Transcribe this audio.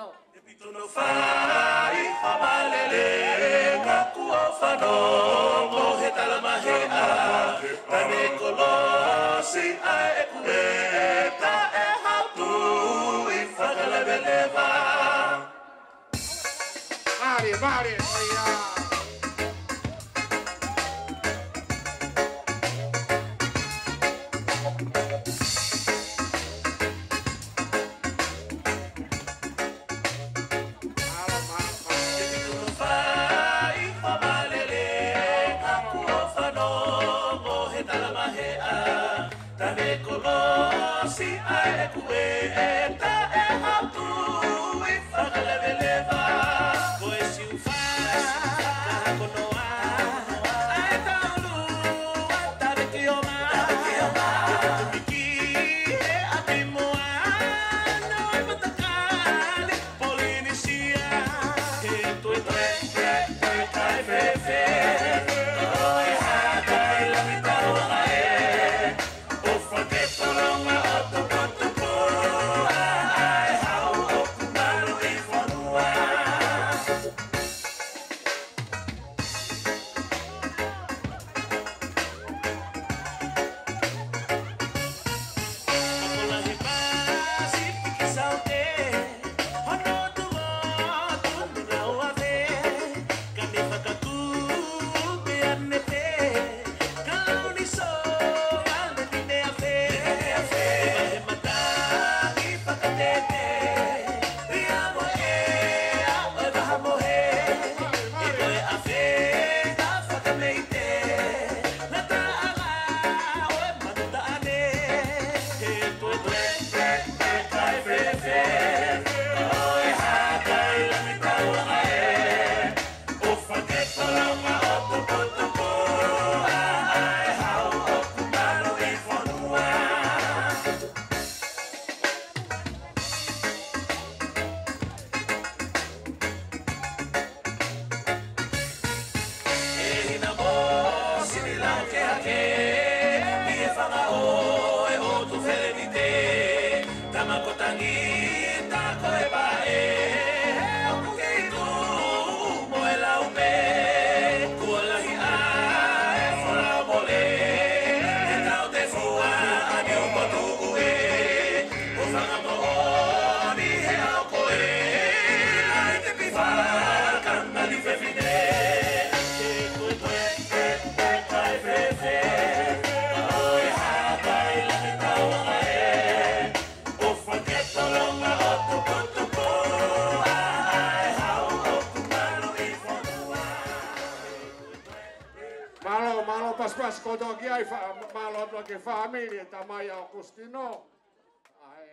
malo. Pitono fai hamalele kakua fano mohe talamahea tane kolosi ae kueta e hatu I whakalebeleva. Mari, oia. Si ae kueta e hatu I whakalebeleva. Koe si uwha konoa ae taulu a tareki o ma tumiki e apimoa no e matakali Polinisia e tue kai fefe oi hata I lamita o ae o whake polonga Pas kotoki ai malo ke family ta mai Agustino. Ai